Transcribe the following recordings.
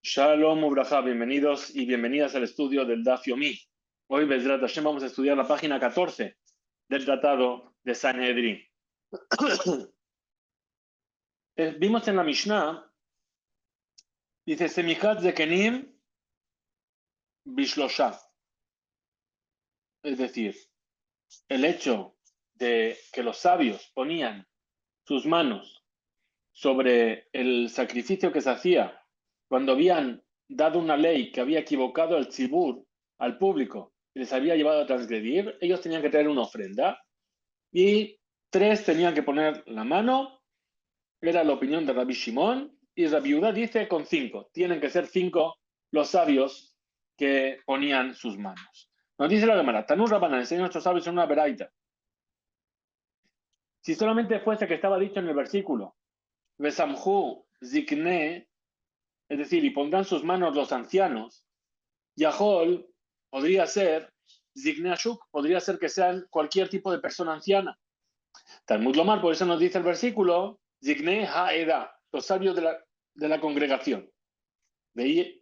Shalom Ubraja, bienvenidos y bienvenidas al estudio del Daf Yomi. Hoy, Bezrat Hashem, vamos a estudiar la página 14 del Tratado de Sanedrín. Vimos en la Mishnah, dice, Semichat Zekenim Bishlosha. Es decir, el hecho de que los sabios ponían sus manos sobre el sacrificio que se hacía cuando habían dado una ley que había equivocado al tzibur, al público, y les había llevado a transgredir, ellos tenían que traer una ofrenda y 3 tenían que poner la mano. Era la opinión de Rabbi Shimon, y Rabbi Yehuda dice con 5. Tienen que ser 5 los sabios que ponían sus manos. Nos dice la Gemara, Tanur Rabbanan, enseña a nuestros sabios en una beraita. Si solamente fuese que estaba dicho en el versículo, Besamhu Zikne, es decir, y pondrán sus manos los ancianos, Yahol podría ser, Zikne Ashuk, podría ser que sean cualquier tipo de persona anciana. Talmud Lomar, por eso nos dice el versículo, Zikne Ha'eda, los sabios de la congregación. Y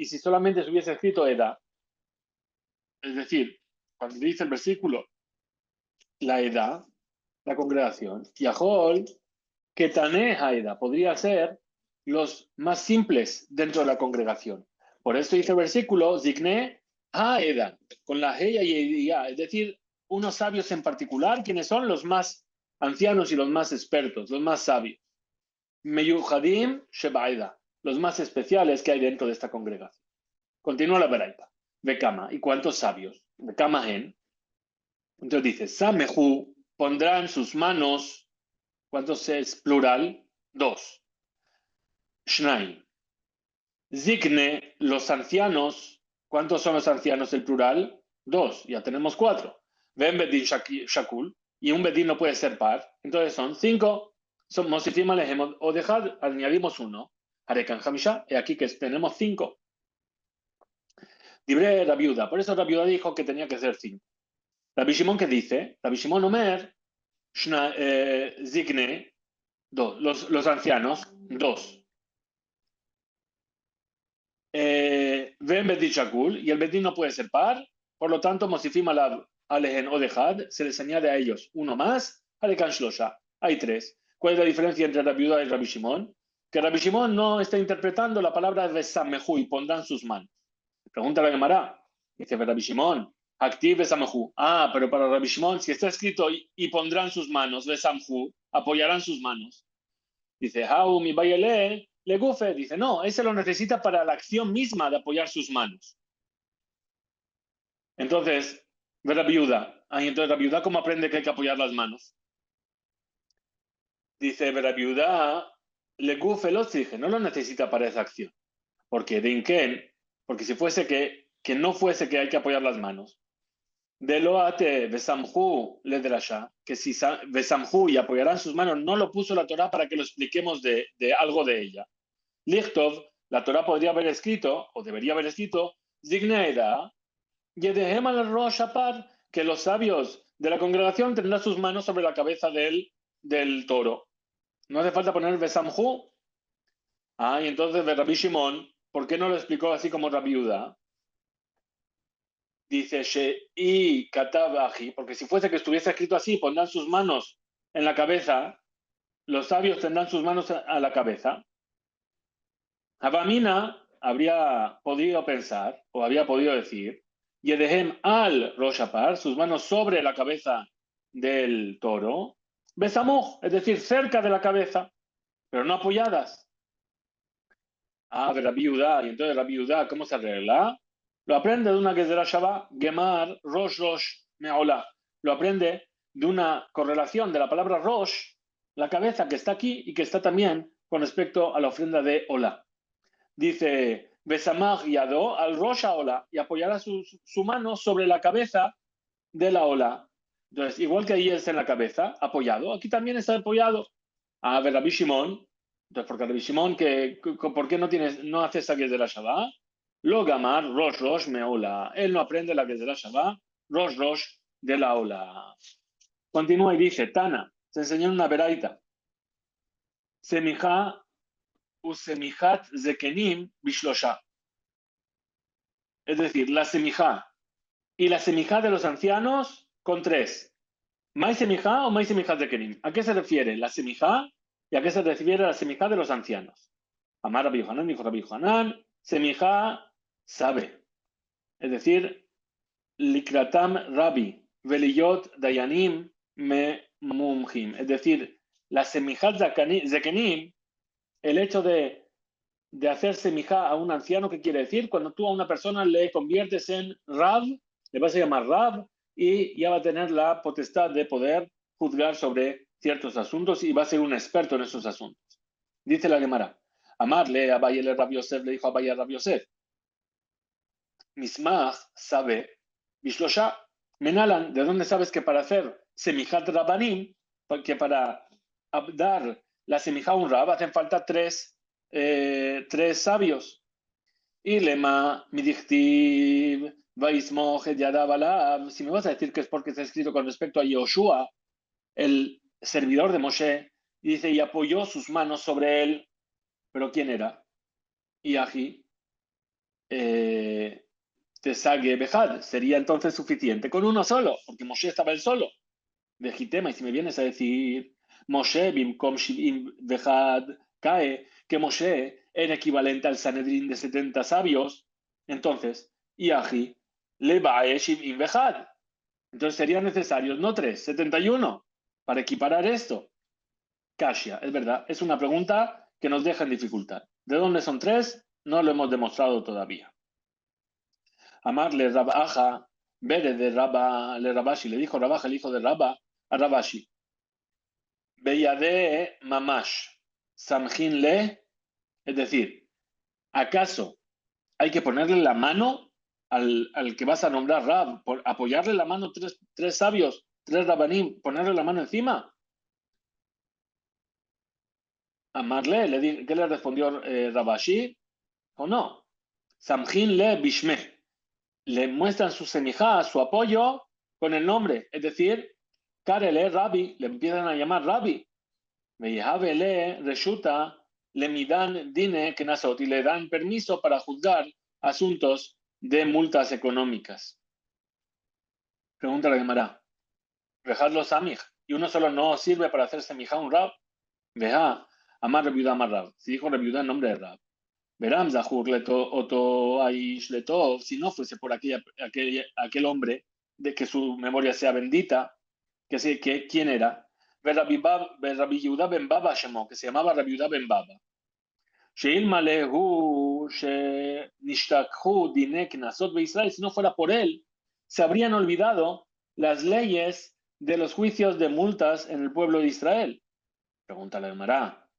si solamente se hubiese escrito Eda, es decir, cuando dice el versículo, la Eda, la congregación, Yahol, Ketane Ha'eda, podría ser los más simples dentro de la congregación. Por eso dice el versículo, Zikne Ha'eda, con la Heya y Edia, es decir, unos sabios en particular, quienes son los más ancianos y los más expertos, los más sabios. Meyuhadim Shebaida, los más especiales que hay dentro de esta congregación. Continúa la beraita. Bekama, ¿y cuántos sabios? Bekama en. Entonces dice, Samehu, pondrán sus manos, ¿cuántos es plural? 2. Shnai. Zikne, los ancianos, ¿cuántos son los ancianos el plural? 2, ya tenemos 4. Ven bedin shakul, y un bedin no puede ser par, entonces son 5. Mosifim alejem o dejad, añadimos 1. Arekan hamisha, y aquí que tenemos 5. Libre la viuda, por eso la viuda dijo que tenía que ser 5. Rabbi Shimon, ¿qué dice? Rabbi Shimon Omer, Zikne, 2. Los ancianos, 2. Ven bedin shakul, y el bedin no puede ser par, por lo tanto, Mosifim alehen o dejad, se les añade a ellos 1 más, Alekan shlosha, hay 3. ¿Cuál es la diferencia entre la viuda y Rabbi Shimon? Que Rabbi Shimon no está interpretando la palabra besamehu y pondrán sus manos. Pregunta la Gemara, dice Rabbi Shimon, activ besamehu. Pero para Rabbi Shimon, si está escrito y pondrán sus manos, besamhu, apoyarán sus manos. Dice, mi bayele le gufe. Dice, no, ese lo necesita para la acción misma de apoyar sus manos. Entonces, ve la viuda. Entonces la viuda, ¿cómo aprende que hay que apoyar las manos? Dice, ve la viuda, le gufe lo exige, no lo necesita para esa acción. Porque porque si fuese que no fuese que hay que apoyar las manos, de lo ate besamhu le drasha, que si besamhu y apoyarán sus manos, no lo puso la Torah para que lo expliquemos de algo de ella. Lichtov, la Torah podría haber escrito, o debería haber escrito, Zigneida, Yedehem al Rosh Apar, que los sabios de la congregación tendrán sus manos sobre la cabeza del toro. No hace falta poner Besamhu. Y entonces de Rabbi Shimon, ¿por qué no lo explicó así como Rabbi Yehuda? Dice, Shei Katabaji, porque si fuese que estuviese escrito así, pondrán sus manos en la cabeza, los sabios tendrán sus manos a la cabeza. Abamina habría podido pensar, o había podido decir, Yedehem al Roshapar, sus manos sobre la cabeza del toro, Besamuj, es decir, cerca de la cabeza, pero no apoyadas. Rabbi Yehuda, y entonces Rabbi Yehuda, ¿cómo se arregla? Lo aprende de una Gezerah Shabbat, Gemar, Rosh, Meola. Lo aprende de una correlación de la palabra Rosh, la cabeza que está aquí y que está también con respecto a la ofrenda de Ola. Dice, Besamach yado al Rosh Ola, y apoyará su mano sobre la cabeza de la Ola. Entonces, igual que ahí es en la cabeza, apoyado, aquí también está apoyado. Rabbi Shimon, entonces, porque Rabbi Shimon, ¿por qué no hace esa Gezerah Shabbat? Lo gamar, Rosh, Meola. Él no aprende la Gezerah Shabbat, Rosh de la Ola. Continúa y dice, Tana, se enseñó en una beraita. Semija Usemichat zekenim bishlosha. Es decir, la semijá y la semijá de los ancianos con 3. ¿Mai semijá o mai semijá zekenim? ¿A qué se refiere la semijá y a qué se refiere la semijá de los ancianos? Amar Rabbi Yohanan, dijo Rabbi Yohanan, semijá sabe. Es decir, likratam Rabbi, veliyot dayanim me mumhim. Es decir, la semijat zekenim, el hecho de hacer semijá a un anciano, ¿qué quiere decir? Cuando tú a una persona le conviertes en Rab, le vas a llamar Rab y ya va a tener la potestad de poder juzgar sobre ciertos asuntos y va a ser un experto en esos asuntos. Dice la Gemara, Amarle a Bayele Rab Yosef, le dijo a Bayer Rab Yosef, Mismach sabe, Bishlosha, Menalan, ¿de dónde sabes que para hacer semijat Rabanim, que para dar la semijá a un Rab hacen falta tres sabios? Y lema midichtiv vaismoch yadav, si me vas a decir que es porque está escrito con respecto a Yoshua, el servidor de Moshe, y dice, y apoyó sus manos sobre él, pero ¿quién era? Y aquí, Tesage Behad, sería entonces suficiente con uno solo, porque Moshe estaba él solo. Vejitema, y si me vienes a decir, Moshe bimkom shivim Behad cae, que Moshe era equivalente al Sanedrín de 70 sabios, entonces, Yahi le bae shivim Behad. Entonces serían necesarios no 3, 71 para equiparar esto. Kashia, es verdad, es una pregunta que nos deja en dificultad. ¿De dónde son 3? No lo hemos demostrado todavía. Amar le Rabaja, Bere de Rabba, le Rabashi, le dijo Rabaja, el hijo de Rabba, a Rabashi. Beyade Mamash, Samjin le, es decir, ¿acaso hay que ponerle la mano al que vas a nombrar Rab, apoyarle la mano tres sabios, 3 Rabanim, ponerle la mano encima? Amarle, ¿qué le respondió Rabashi? ¿O no? Samjin le Bishme. Le muestran su semijá, su apoyo, con el nombre. Es decir, Karele Rabbi, le empiezan a llamar Rabbi. Veyahavele Reshuta le midan dine kenasot y le dan permiso para juzgar asuntos de multas económicas. Pregunta la Gemara. Vejadlo samij. Y uno solo no sirve para hacer semijá un Rab. Veja, amar reviuda amar Rab. Si dijo reviuda en nombre de Rab. Veram zahur oto aish letov. Si no fuese por aquel hombre de que su memoria sea bendita, que quién era. Rabbi Yehuda ben Baba Shemo, que se llamaba Rabbi Yehuda ben Baba. Sheilmale hu shenishtakhu dine knasot beIsrael, si no fuera por él, se habrían olvidado las leyes de los juicios de multas en el pueblo de Israel. Pregunta la Gemara.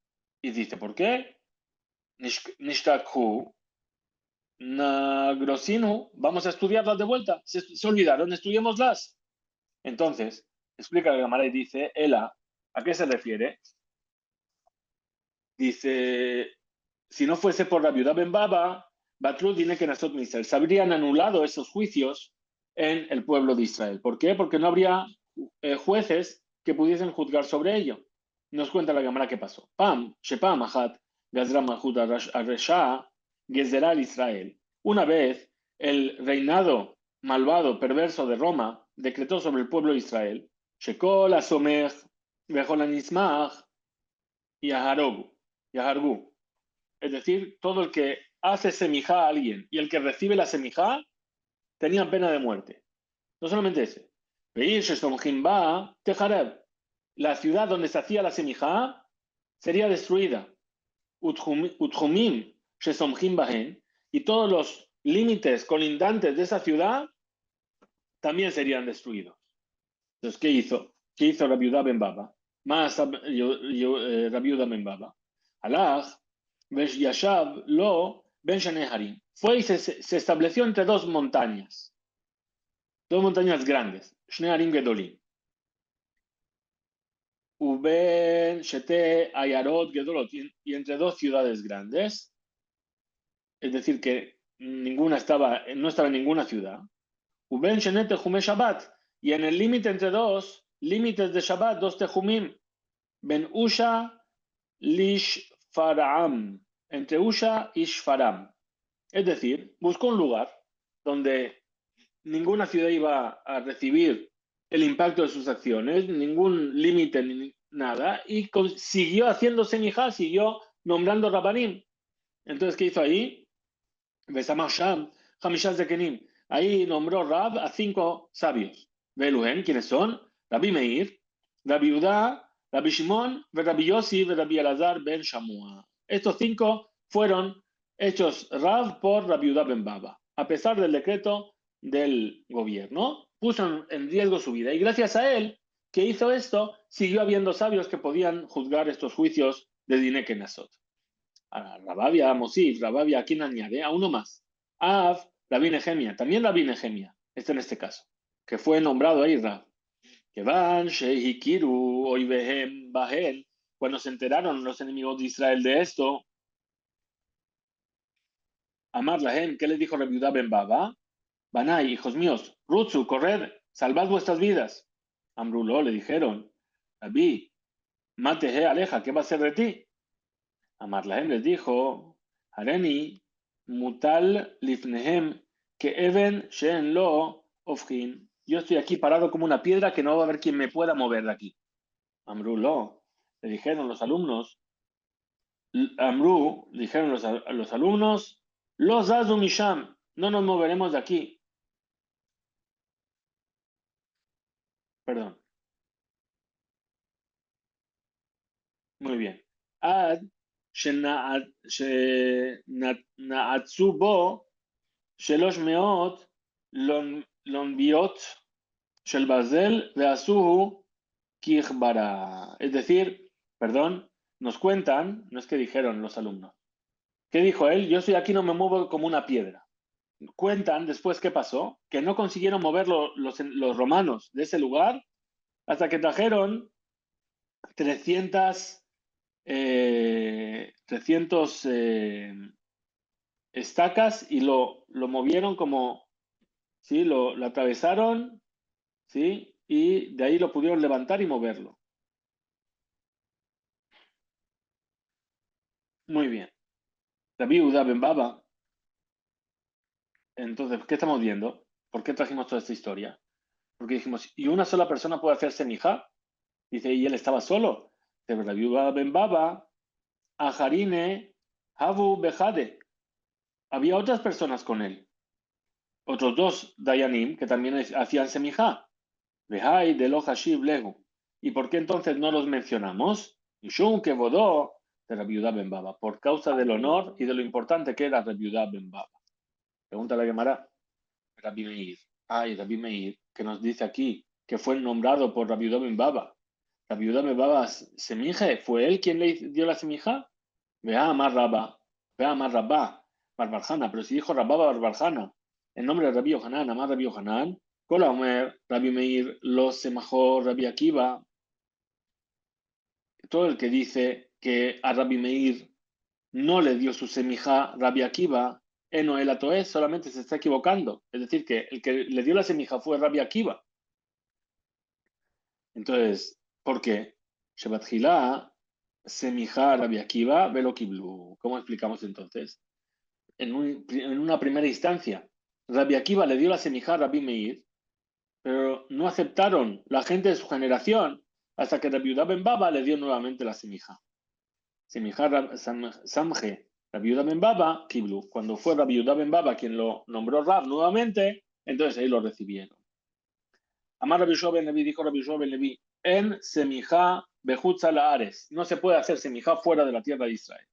Y dice, ¿por qué? Nishtakhu nagrosinu, vamos a estudiarlas de vuelta. Se olvidaron, estudiémoslas. Entonces, explica la Gemara y dice, Ela, ¿a qué se refiere? Dice, si no fuese por la viuda Ben Baba, Batlu tiene que Nasot Israel. Se habrían anulado esos juicios en el pueblo de Israel. ¿Por qué? Porque no habría jueces que pudiesen juzgar sobre ello. Nos cuenta la Gemara qué pasó. Pam, Shepam, Ahat, Gazra Mahud Aresha, Gezeral Israel. Una vez, el reinado malvado, perverso de Roma, decretó sobre el pueblo de Israel, Shekol Asomech, Bechol Anismach, y Yahargu. Es decir, todo el que hace semijá a alguien y el que recibe la semijá tenían pena de muerte. No solamente ese. La ciudad donde se hacía la semijá sería destruida. Utjumim shesomjim bahen, y todos los límites colindantes de esa ciudad también serían destruidos. Entonces, ¿qué hizo? ¿Qué hizo Rabbi Yehuda ben Baba? Más Rabbi Yehuda ben Baba. Alaj, Yashav lo ben Shaneharim. Fue y se estableció entre dos montañas grandes. Shneharim Gedolim. Uben Shete Ayarot Gedolot. Y entre dos ciudades grandes. Es decir, que no estaba en ninguna ciudad. Uben Shenet Tejume Shabbat. Y en el límite entre dos límites de Shabbat, dos Tejumim. Ben Usha Lish Faraam. entre Usha y Shfaram. Es decir, buscó un lugar donde ninguna ciudad iba a recibir el impacto de sus acciones, ningún límite ni nada, y siguió haciendo semijá, siguió nombrando Rabanim. Entonces, ¿qué hizo ahí? Besamasham, Hamishah Zekenim. Ahí nombró Rab a 5 sabios. Beluhen, ¿quiénes son? Rabbi Meir, Rabbi Udá, Rabbi Shimon, Rabbi Yossi, Rabbi Elazar ben Shamua. Estos 5 fueron hechos Rab por Rabbi Udá ben Baba. A pesar del decreto del gobierno, puso en riesgo su vida. Y gracias a él, que hizo esto, siguió habiendo sabios que podían juzgar estos juicios de Diné Kenasot. A Rababia Mosif, Rababia, ¿a quién añade? A uno más. Av, Rabbi Nehemia, también Rabbi Nehemia, en este caso, que fue nombrado ahí Rab. Que van, Shehikiru, Oivehem, Bahel, cuando se enteraron los enemigos de Israel de esto, Amar Lahem, ¿qué les dijo Rabbi Yehuda ben Baba? Banai, hijos míos, Rutsu, corred, salvad vuestras vidas. Amrulo, le dijeron, Rabbi, Matehe Aleja, ¿qué va a ser de ti? Amar Lahem les dijo, Hareni, Mutal Lifnehem, que Even Shen Lo Ofhin. Yo estoy aquí parado como una piedra que no va a haber quien me pueda mover de aquí. Amru Lo, le dijeron los alumnos, Amru, dijeron los alumnos, los Azu Misham, no nos moveremos de aquí. Perdón, muy bien. Ad Shenatzu Bo Shelosh Meot Lonbiot Shel Bazel Veasuhu Kichbara. Es decir, perdón, nos cuentan, no es que dijeron los alumnos. ¿Qué dijo él? Yo estoy aquí, no me muevo como una piedra. Cuentan después qué pasó, que no consiguieron mover los romanos de ese lugar hasta que trajeron 300 estacas y lo movieron como, ¿sí? Lo atravesaron, ¿sí? Y de ahí lo pudieron levantar y moverlo. Muy bien. Rabbi Yehuda ben Baba. Entonces, ¿qué estamos viendo? ¿Por qué trajimos toda esta historia? Porque dijimos, ¿y una sola persona puede hacer semijá? Dice, y él estaba solo. Pero Rabbi Yehuda ben Baba, Ajarine, Habu Bejade. Había otras personas con él. Otros 2 Dayanim que también hacían semijá. Behai de lo Hashiv Lehu. ¿Y por qué entonces no los mencionamos? Shun que vodó de Rabbi Yehuda ben Baba, por causa del honor y de lo importante que era Rabbi Yehuda ben Baba. Pregunta la Gemara. Rabbi Meir. Ay, Rabbi Meir, que nos dice aquí que fue nombrado por Rabbi Yehuda ben Baba. Rabbi Yehuda ben Baba semije, ¿fue él quien le dio la semija? Vea más Rabba, vea más Rabba, Barbarjana, pero si dijo Rabba Barbarjana, en nombre de Rabbi Yohanan, Amar Rabbi Yohanan, Kola Omer, Rabbi Meir, los semajó Rabbi Akiva, todo el que dice que a Rabbi Meir no le dio su semija Rabbi Akiva, Eno el Atoé, solamente se está equivocando. Es decir, que el que le dio la semija fue Rabbi Akiva. Entonces, ¿por qué? Shabbat Hilá, semija Rabbi Akiva, velo kiblu. ¿Cómo explicamos entonces? En una primera instancia, Rabbi Akiva le dio la semijá a Rabbi Meir, pero no aceptaron la gente de su generación hasta que Rabbi Yehuda ben Baba le dio nuevamente la semijá. Semijá Samje, Rabbi Yehuda ben Baba, Kiblu. Cuando fue Rabbi Yehuda ben Baba quien lo nombró Rab nuevamente, entonces ahí lo recibieron. Amar Rabbi Yoshua ben Levi, dijo Rabbi Yoshua ben Levi, en semijá bejutza laares. No se puede hacer semijá fuera de la tierra de Israel.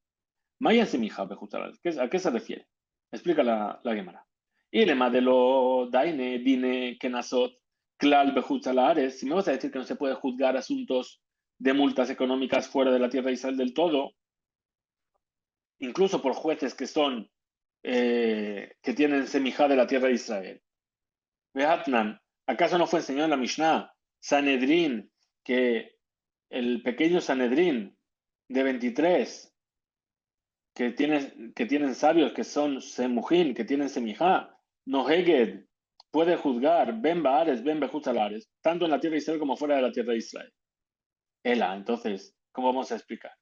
Maya semijá bejutza laares. ¿A qué se refiere? Explica la Gemara. Y lema de lo daine, dine, kenasot, klal bejutzalares. Si me vas a decir que no se puede juzgar asuntos de multas económicas fuera de la tierra de Israel del todo, incluso por jueces que son, que tienen semijá de la tierra de Israel. Vehatnan, ¿acaso no fue enseñado en la Mishnah, Sanedrín, que el pequeño Sanedrín de 23, que tienen sabios, que son semujín, que tienen semijá, Noheged, puede juzgar Ben Baares, Ben Bejuzalares, tanto en la tierra de Israel como fuera de la tierra de Israel? Ela, entonces, ¿cómo vamos a explicar?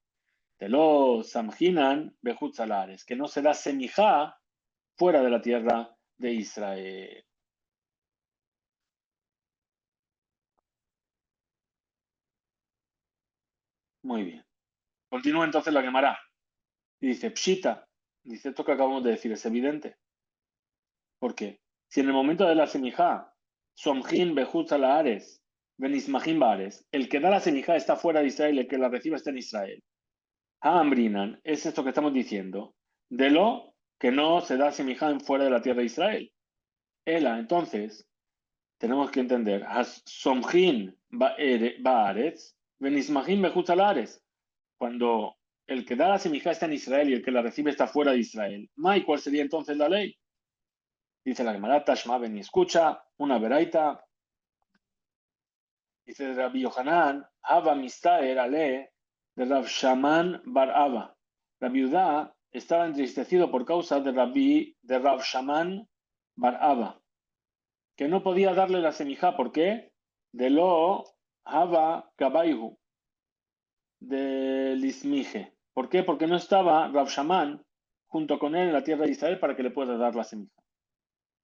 de los samjinan bejutzalares, que no se da semijá fuera de la tierra de Israel. Muy bien. Continúa entonces la Gemara. Y dice, pshita, dice esto que acabamos de decir, es evidente. ¿Por qué? Si en el momento de la semijá, somjin bejutzalares, benismajin bares, el que da la semijá está fuera de Israel, el que la recibe está en Israel. Hambrinan, es esto que estamos diciendo, de lo que no se da semijá fuera de la tierra de Israel. Ela, entonces, tenemos que entender, somjin baaretz, benismajin bejutzalares, cuando el que da la semijá está en Israel y el que la recibe está fuera de Israel. Mai, ¿cuál sería entonces la ley? Dice la Gemara, Tashma ben y escucha, una veraita. Dice Rabbi Yohanan, Hava mistaer ale de Rav Shaman bar Abba. La viuda estaba entristecido por causa de Rav Shaman bar Abba, que no podía darle la semijá. ¿Por qué? De lo Hava Gabaihu, de Lismije. ¿Por qué? Porque no estaba Rav Shaman junto con él en la tierra de Israel para que le pueda dar la semijá.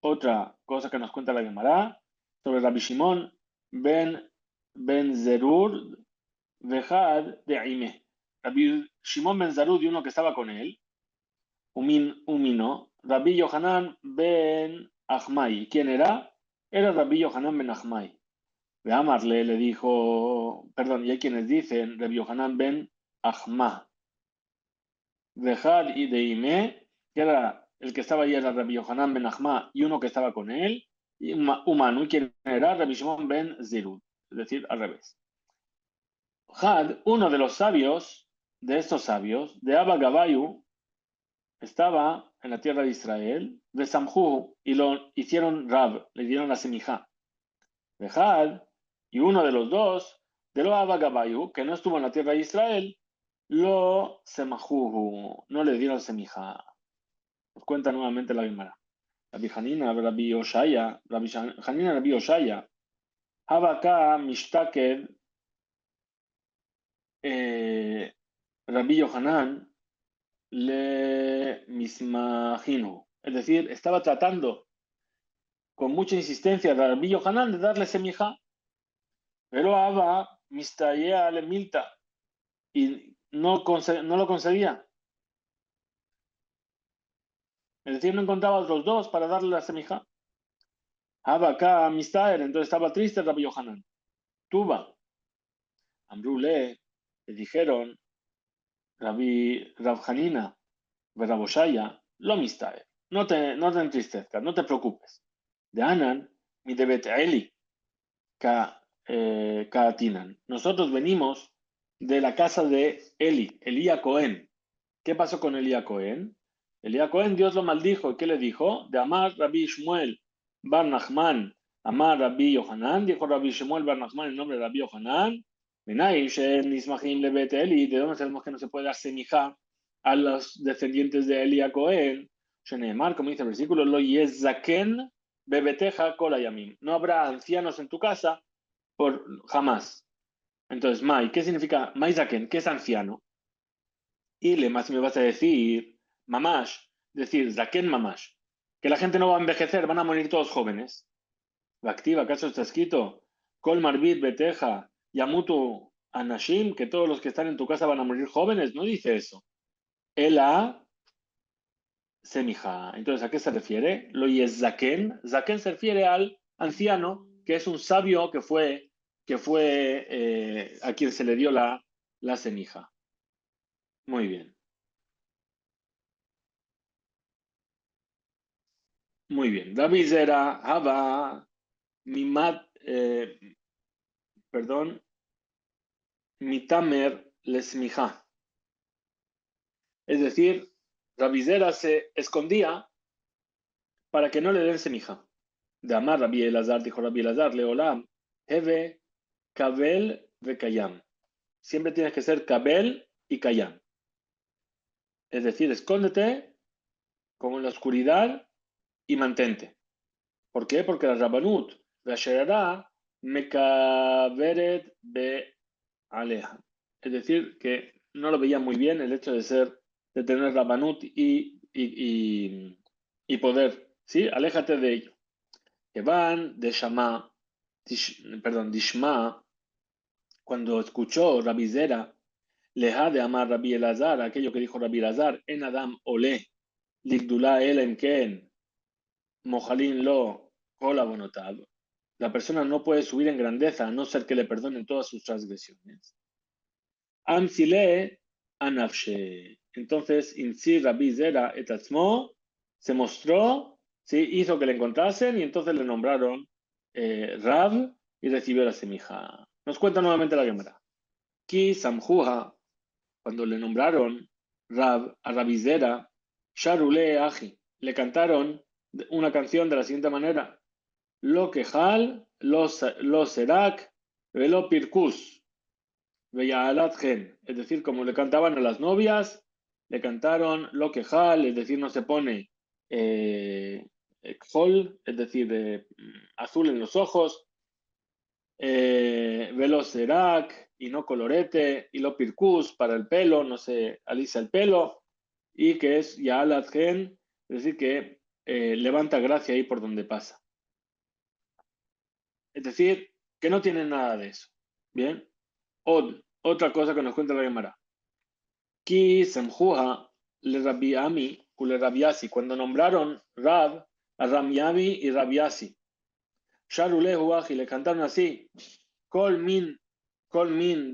Otra cosa que nos cuenta la Gemara sobre Rabbi Shimon ben Zerur Vejad de Aime. Rabbi Shimon ben Zerur y uno que estaba con él, Umino, Rabbi Yohanan ben Achmai. ¿Quién era? Era Rabbi Yohanan ben Achmai. De Amarle le dijo, perdón, y hay quienes dicen Rabbi Yohanan ben Achma. Vejad y de Ime, que era el que estaba allí era Rabbi Yohanan ben Achma y uno que estaba con él, y Umanu, quien era Rabbi Shimon ben Zerur, es decir, al revés. Had, uno de los sabios, de estos sabios, de Abba Gabayu, estaba en la tierra de Israel, de Samhu, y lo hicieron Rab, le dieron la semijá. De Had, y uno de los dos, de lo Abba Gabayu, que no estuvo en la tierra de Israel, lo Semahu, no le dieron semijá. Nos cuenta nuevamente la Gemara. Rabbi Hanina, Rabbi Oshaya, Rabbi Hanina, Rabbi Oshaya, Abaka Mishtaked, Rabbi Yohanan, le mismagino. Es decir, estaba tratando con mucha insistencia a Rabbi Yohanan de darle semija, pero Abba mistaya le milta y no lo concedía. Es decir, no encontraba otros dos para darle la semija. Abba acá mistaer, entonces estaba triste Rabbi Yohanan. Tuba, Ambrule, le dijeron Rav Hanina, Raboshaya, lo mistaer. No te entristezcas, no te preocupes. De Anan, mi debet Eli, Kaatinan. Nosotros venimos de la casa de Elía Cohen. ¿Qué pasó con Elía Cohen? Elía Cohen, Dios lo maldijo. ¿Y qué le dijo? De Amar Rabbi Shmuel Bar Nachman, Amar Rabbi Yohanan, dijo Rabbi Shmuel Bar Nachman en nombre de Rabbi Yohanan. Menai, Nismachim Lebet Eli, ¿de dónde sabemos que no se puede dar semija a los descendientes de Elía Cohen? Sheneemar, como dice el versículo, Lo Yezaken Bebeteja Kolayamim. No habrá ancianos en tu casa por jamás. Entonces, Mai, ¿qué significa Maizaken? ¿Qué es anciano? Y le más me vas a decir Mamash, decir Zaken Mamash, que la gente no va a envejecer, van a morir todos jóvenes. La activa, ¿acaso está escrito? Kol Marbit Beteja, Yamutu Anashim, que todos los que están en tu casa van a morir jóvenes. No dice eso. Ela Semija. Entonces, ¿a qué se refiere? Lo es Zaken. Zaken se refiere al anciano, que es un sabio que fue a quien se le dio la semija. Muy bien, muy bien. David era Haba, Mimat, perdón, Mitamer Lesmija. Es decir, Rabizera se escondía para que no le den semija. De Amar Rabbi Elazar, dijo Rabbi Elazar, Leolam, Heve, Kabel, Vekayam. Siempre tienes que ser Kabel y Kayam. Es decir, escóndete como en la oscuridad y mantente. ¿Por qué? Porque la Rabanut, la Sherara, Mekaveret be Aleja. Es decir, que no lo veían muy bien el hecho de tener Rabanut y poder, ¿sí? Aléjate de ello. Que van de Shama, Dishma, cuando escuchó Rabbi Zera, leja de amar Rabbi Elazar, aquello que dijo Rabbi Elazar, en Adam ole, ligdulá elem ken, mojalin lo, kola bonotab. La persona no puede subir en grandeza a no ser que le perdonen todas sus transgresiones. Amsile anafshe. Entonces, Insi Rabbi Zera etatzmo se mostró, ¿sí? Hizo que le encontrasen y entonces le nombraron Rab y recibió la semija. Nos cuenta nuevamente la Gemara. Ki Samjuha, cuando le nombraron Rab a Rabbi Zera, Sharule Aji, le cantaron una canción de la siguiente manera: Lo quejal, lo serak, velo pirkus. Veyalat gen, es decir, como le cantaban a las novias, le cantaron lo quejal, es decir, no se pone xol, es decir, azul en los ojos, velo serak y no colorete, y lo pircus para el pelo, no se alisa el pelo, y que es yalat gen, es decir, que levanta gracia ahí por donde pasa. Es decir, que no tienen nada de eso. Bien. Otra cosa que nos cuenta la Gemara. Ki Semjuha le Rabbi Ami u le Rabiasi, cuando nombraron Rab a Ramiami y Rabiasi. Sharulehu Aji, le cantaron así: Kol min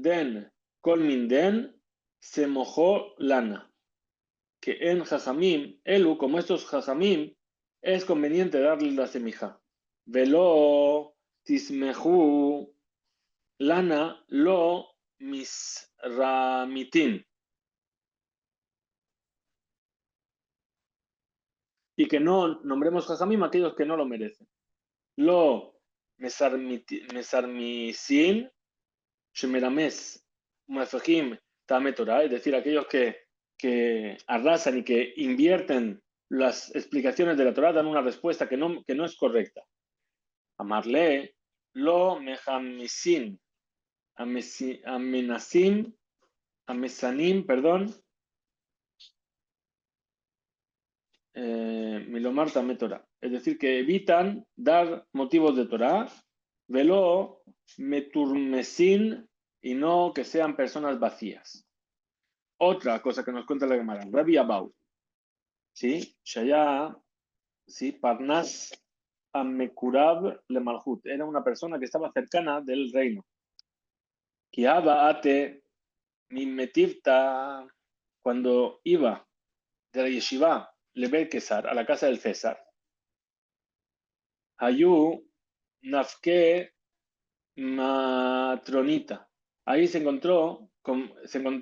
den, se mojó lana. Que en Jajamim, Elu, como estos Jajamim, es conveniente darles la semija. Velo tismehu lana lo misramitin. Y que no nombremos Jajamim a aquellos que no lo merecen. Lo mesarmisin shemerames muefejim tame Torah, es decir, aquellos que arrasan y que invierten las explicaciones de la Torah, dan una respuesta que no es correcta. Amarle lo mejamisin amesanim, perdón, Milomar Tame Torah. Es decir, que evitan dar motivos de Torah, velo meturmesin, y no que sean personas vacías. Otra cosa que nos cuenta la Gemara, Rabbi Abau, ¿sí? Shaya, ¿sí? Parnas Amekurab le Malhut, era una persona que estaba cercana del reino. Kiaba ate mimetivta, cuando iba de la yeshiva Leber Kesar a la casa del César. Hayu Nafke Matronita. Ahí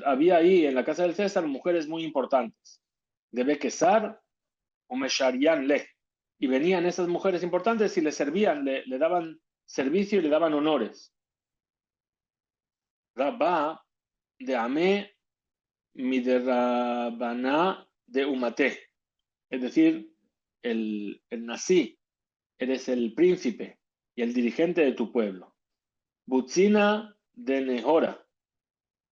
había ahí en la casa del César mujeres muy importantes. De Bekesar o Mesharian Le. Y venían esas mujeres importantes y le servían, le daban servicio y le daban honores. Rabba de Ame Miderabana de Umate. Es decir, el Nasi, eres el príncipe y el dirigente de tu pueblo. Butzina de Nehora,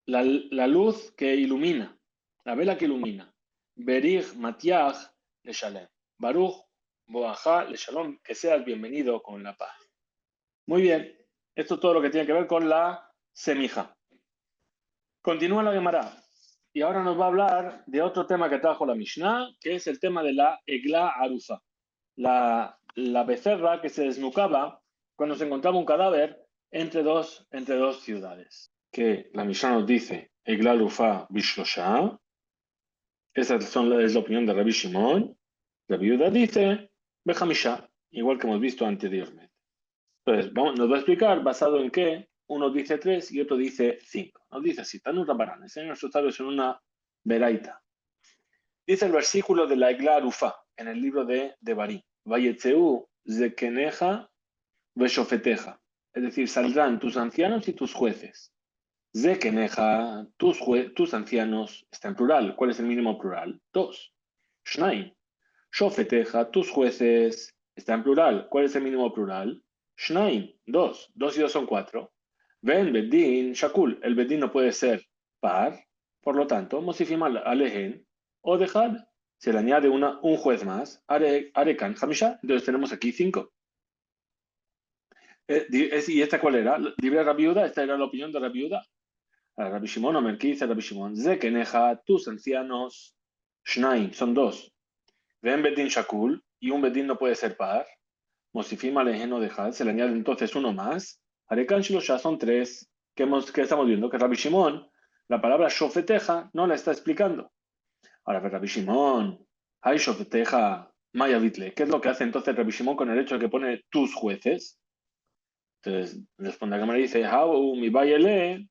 la luz que ilumina, la vela que ilumina. Berich Matiach le Shalem. Baruch Boaja le Shalom, que seas bienvenido con la paz. Muy bien, esto es todo lo que tiene que ver con la semija. Continúa la Gemara. Y ahora nos va a hablar de otro tema que trajo la Mishnah, que es el tema de la Egla Arufa. La becerra que se desnucaba cuando se encontraba un cadáver entre dos ciudades. Que la Mishnah nos dice, Egla Arufa Bishlosha. Esa es la opinión de Rabbi Shimon. La viuda dice, Bejamisha, igual que hemos visto anteriormente. Entonces, nos va a explicar basado en qué uno dice 3 y otro dice 5. Nos dice así, Tanur Rabbanan, enseñan nuestros sabios en una veraita. Dice el versículo de la Egla Arufa en el libro de Devarim. Vayetzeu zekeneja veshofeteja. Es decir, saldrán tus ancianos y tus jueces. Zekeneja, tus ancianos, está en plural. ¿Cuál es el mínimo plural? 2. Shnaim. Shofeteja, tus jueces, está en plural. ¿Cuál es el mínimo plural? Shnaim, 2. 2 y 2 son 4. Ven bedin shakul. El bedin no puede ser par. Por lo tanto, Mosifim Alehen o Dejad, se le añade un juez más, Arekan Hamisha, entonces tenemos aquí 5. ¿Y esta cuál era? Libre Rabiuda, esta era la opinión de Rabiuda. Rabbi Shimon Omer, ¿qué dice Rabbi Shimon? Zekeneja, tus ancianos, Shnaim, son 2. Ven Bedin Shakul, y un Bedin no puede ser par. Mosifim Alehen o Dejad, se le añade entonces uno más. Arekan Shilosha son 3. ¿Qué estamos viendo? Que Rabbi Shimon, la palabra Shofeteja, no la está explicando. Ahora, Rabbi Shimon, hay Shofeteja, Maya Bitle. ¿Qué es lo que hace entonces Rabbi Shimon con el hecho de que pone tus jueces? Entonces, responde la cámara y dice, Hau mi bayele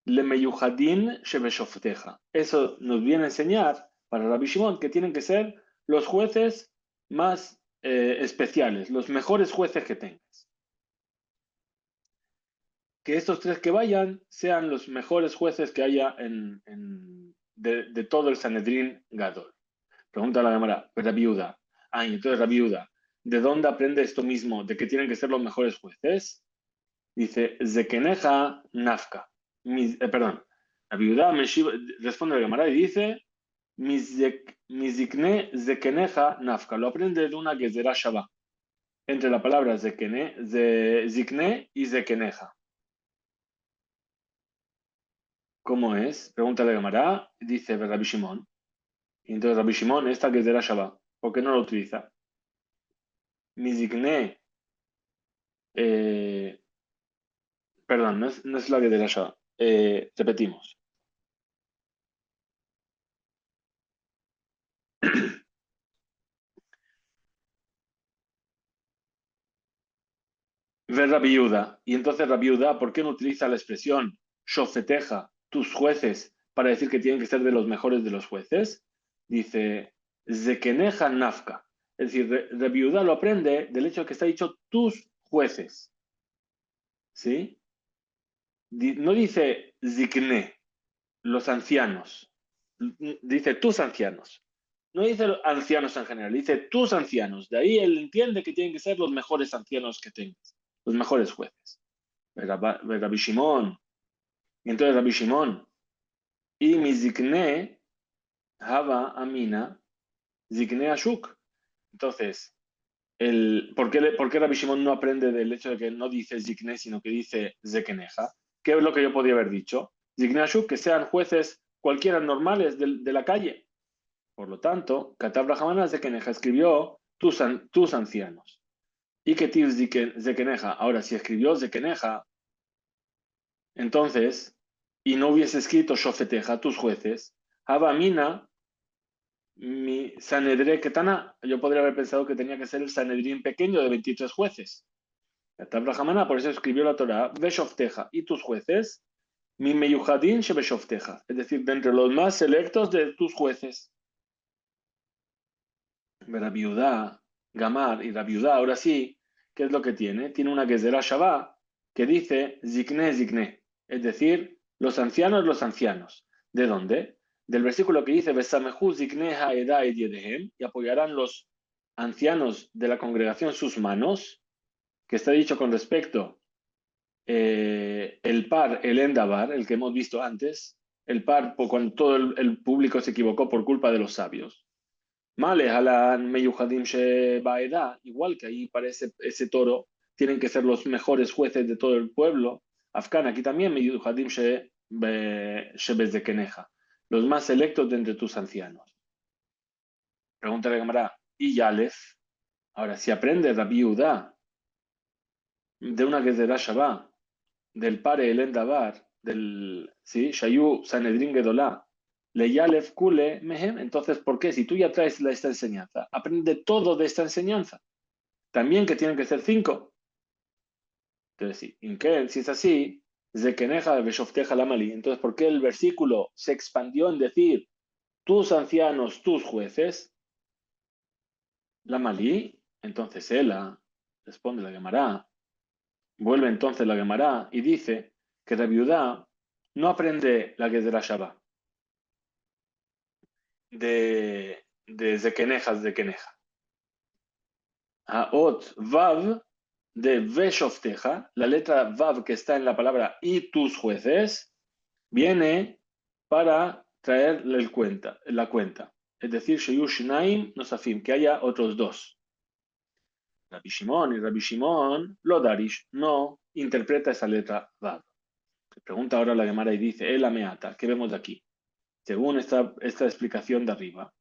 le meyuhadin shebeshofteja. Eso nos viene a enseñar para Rabbi Shimon que tienen que ser los jueces más especiales, los mejores jueces que tengas. Que estos 3 que vayan sean los mejores jueces que haya de todo el Sanedrín Gadol. Pregunta a la cámara, Rabbi Yehuda. Y entonces Rabbi Yehuda, ¿de dónde aprende esto mismo? ¿De que tienen que ser los mejores jueces? Dice, Zekeneja Nafka. Perdón, Rabbi Yehuda responde a la cámara y dice, Mizikne Zekeneja Nafka. Lo aprende de una Gezerá Shabbat. Entre la palabra Zikne y Zekeneja. ¿Cómo es? Pregunta la cámara. Dice Rabbi Shimon. Y entonces Rabbi Shimon, esta Gezerá Shabbat. ¿Por qué no lo utiliza? Mizikne. Perdón, no es la que de la Shoah. Repetimos. Ver Rabbi Yehuda. Y entonces Rabbi Yehuda, ¿por qué no utiliza la expresión Shofeteja, tus jueces, para decir que tienen que ser de los mejores de los jueces? Dice, Zekeneja Nafka. Es decir, Rabbi Yehuda lo aprende del hecho de que está dicho tus jueces. ¿Sí? No dice Zikne, los ancianos. Dice tus ancianos. No dice ancianos en general, dice tus ancianos. De ahí él entiende que tienen que ser los mejores ancianos que tengas, los mejores jueces. Rabbi Shimon. Y entonces Rabbi Shimon. Y mi zikne, Hava Amina, zikne Ashuk. Entonces, ¿por qué Rabbi Shimon no aprende del hecho de que no dice zikne, sino que dice zekeneja? ¿Qué es lo que yo podría haber dicho? Zikne Ashuk, que sean jueces cualquiera normales de la calle. Por lo tanto, Katab Rahamana Zekeneja escribió tus ancianos. Y que Tiv Zekeneja, ahora si escribió Zekeneja, entonces, y no hubiese escrito Shofeteja, tus jueces, Abamina, mi Sanedre Ketana, yo podría haber pensado que tenía que ser el Sanedrín pequeño de 23 jueces. Katab Rahamana, por eso escribió la Torah, Beshofteja, y tus jueces, mi Meyuhadin Shebeshofteja, es decir, de entre los más selectos de tus jueces. La viuda, Gamar y la viuda, ahora sí, ¿qué es lo que tiene? Tiene una Gezerá Shabbat que dice Zikne, Zikne, es decir, los ancianos. ¿De dónde? Del versículo que dice Besamehu Zikne Haeda Ediedehem, y apoyarán los ancianos de la congregación sus manos, que está dicho con respecto el par, el endabar, el que hemos visto antes, el par cuando todo el público se equivocó por culpa de los sabios. Male, Alan Meyuhadim Shebaeda, igual que ahí para ese toro, tienen que ser los mejores jueces de todo el pueblo. Afgan, aquí también Meyuhadim Shebezekeneja, los más selectos de entre tus ancianos. Pregunta la cámara, y Yalef, ahora si aprende Rabbi Yehuda de una Gezerá Shabbat, del pare el Endabar, del ¿sí? Shayu Sanedrin Gedolá, le Yalef Kule Mehem, entonces, ¿por qué? Si tú ya traes esta enseñanza, aprende todo de esta enseñanza. También que tienen que ser 5. Entonces, si es así, Zekeneja Beshofteja Lamali. Entonces, ¿por qué el versículo se expandió en decir tus ancianos, tus jueces? Lamali. Entonces, Ela responde la Gemara. Vuelve entonces la Gemara y dice que la viuda no aprende la Gezerá Shabbat de Zekeneja. Aot Vav de Veshofteja, la letra Vav que está en la palabra y tus jueces, viene para traer la cuenta. Es decir, Sheyu Shnaim Nosafim, que haya otros dos. Rabbi Shimon y Rabbi Shimon, lo darish, no interpreta esa letra Vav. Pregunta ahora la Gemara y dice, el ameata, ¿qué vemos de aquí? Según esta explicación de arriba,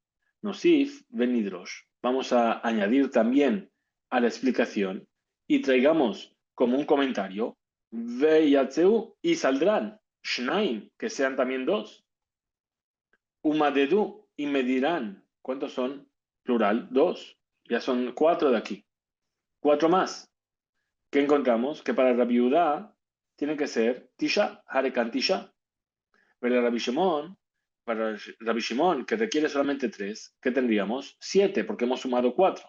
Nosif Benidrosh, vamos a añadir también a la explicación y traigamos como un comentario, Veyatzeu y saldrán, Shnaim, que sean también dos, Umadedu y medirán, ¿cuántos son? Plural, dos, ya son cuatro de aquí, cuatro más. ¿Qué encontramos? Que para la viuda tiene que ser Tisha, Harekan Tisha. Pero para Rabbi Shimon, que requiere solamente tres, ¿qué tendríamos? Siete, porque hemos sumado cuatro.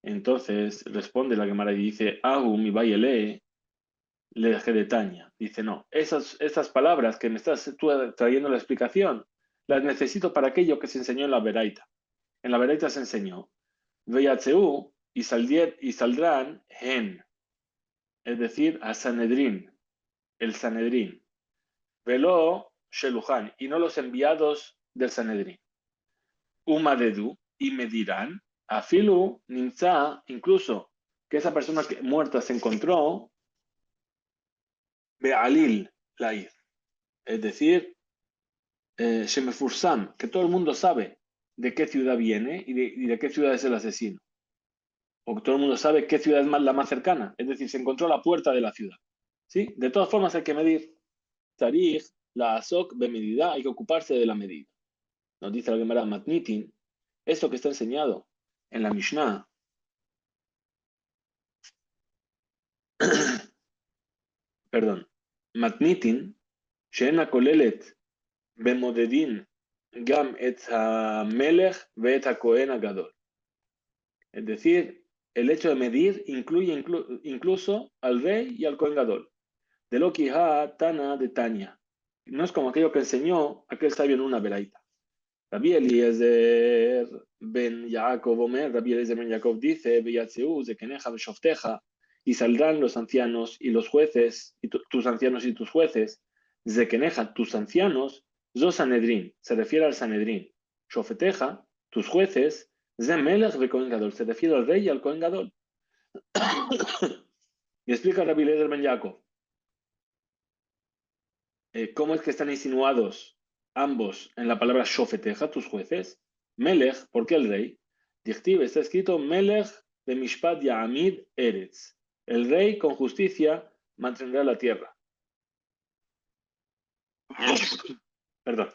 Entonces responde la Gemara y dice, Ahu mi bayele le dejé de Taña. Dice, no, esas palabras que me estás tú trayendo la explicación, las necesito para aquello que se enseñó en la Beraita. En la Beraita se enseñó, Veyatzeu y saldrán hen, es decir, a Sanedrín, el Sanedrín. Veló Shelujan, y no los enviados del Sanedrín. Umadedu, y me dirán, Afilu Nimza, incluso que esa persona muerta se encontró, Bealil Lair, es decir, Shemefursam, que todo el mundo sabe de qué ciudad viene y de qué ciudad es el asesino. O que todo el mundo sabe qué ciudad es la más cercana, es decir, se encontró a la puerta de la ciudad. ¿Sí? De todas formas hay que medir. Tarij, la Azok, medida, hay que ocuparse de la medida. Nos dice la Gemara Matnitin, esto que está enseñado en la Mishnah, perdón, Matnitin, Sheena Kolelet, Bemodedin, Gam et HaMelech, Veet HaKohen HaGadol. Es decir, el hecho de medir incluye incluso al rey y al Kohen Gadol. De lo que Tana de Tania. No es como aquello que enseñó aquel sabio en una veraita. Rabbi Eliezer ben Yaakov Omer, Rabbi Eliezer ben Yaakov dice, Beyatzeu, Zekeneja, Beshofteja, y saldrán los ancianos y los jueces, y tus ancianos y tus jueces, Zekeneja, tus ancianos, Zo Sanedrin, se refiere al Sanedrin, Shofteja, tus jueces, Zemelech ve Kohen Gadol, se refiere al rey y al Kohen Gadol. Y explica Rabbi Eliezer ben Yaakov, ¿cómo es que están insinuados ambos en la palabra Shofeteja, tus jueces? Melech, ¿por qué el rey? Dichtiv, está escrito Melech de Mishpat Ya'amid Eretz. El rey con justicia mantendrá la tierra. Perdón.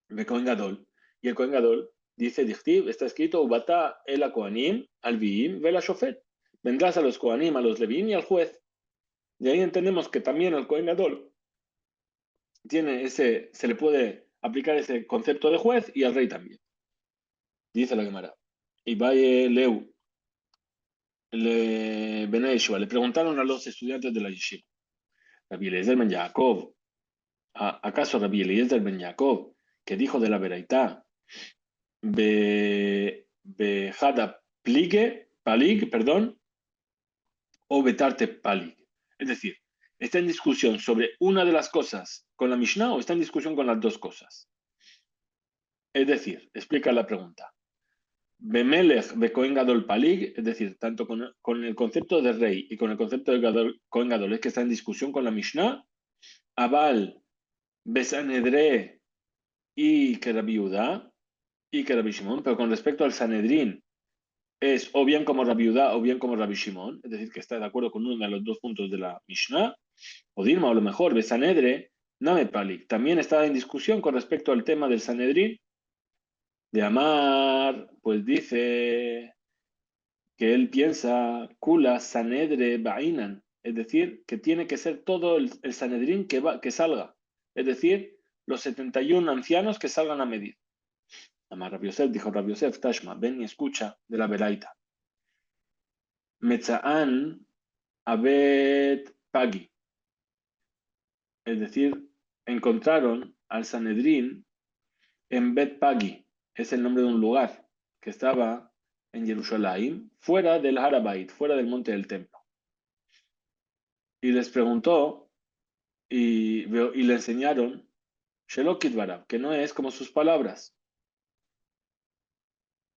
De Kohen Gadol. Y el Kohen Gadol dice Dichtiv, está escrito Ubata el Kohanim, al Viim, vela Shofet. Vendrás a los Kohanim, a los Levim y al juez. Y ahí entendemos que también al Kohen Gadol se le puede aplicar ese concepto de juez y al rey también. Dice la Gemara. Y vaya Leu, Bene Yeshua, le preguntaron a los estudiantes de la Yeshiva, Rabbi Eliezer ben Yaakov, ¿acaso Rabbi Eliezer ben Yaakov, que dijo de la Beraitá, Bejada Palig, perdón, o Betarte Palig? Es decir, ¿está en discusión sobre una de las cosas con la Mishnah o está en discusión con las dos cosas? Es decir, explica la pregunta. Bemelech de Kohen Gadol Palig, es decir, tanto con el concepto de rey y con el concepto de Kohen Gadol, es que está en discusión con la Mishnah. Abal, Besanedre y que Rabbi Yehuda y que Rabbi Shimon, pero con respecto al Sanedrín, es o bien como Rabbi Yehuda o bien como Rabbi Shimon, es decir, que está de acuerdo con uno de los dos puntos de la Mishnah. O Dilma, o lo mejor, Besanedre, Name Palig, también está en discusión con respecto al tema del Sanedrín. De Amar, pues dice que él piensa Kula Sanedre Bainan, es decir, que tiene que ser todo el Sanedrín que salga, es decir, los 71 ancianos que salgan a medir. Amar Rabbi Yosef, dijo Rabbi Yosef, Tashma, ven y escucha de la Beraita. Metza'an Abed Pagi, es decir, encontraron al Sanedrín en Bet Pagi, es el nombre de un lugar que estaba en Jerusalén, fuera del Harabait, fuera del monte del templo. Y les preguntó y le enseñaron Shelo Kidvarav, que no es como sus palabras.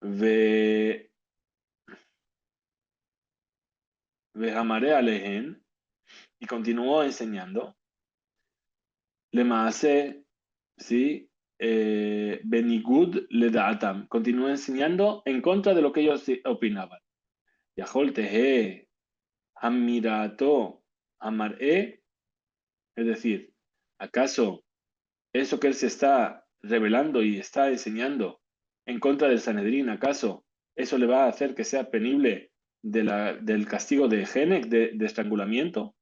Ve Vehamare Alehen, y continuó enseñando. Le Maase, ¿sí? Benigud le Daatam. Continuó enseñando en contra de lo que ellos opinaban. Yahol Tehe, Hamirato, Amar'e, es decir, ¿acaso eso que él se está revelando y está enseñando en contra del Sanedrín, acaso eso le va a hacer que sea penible del castigo de Genek, de estrangulamiento?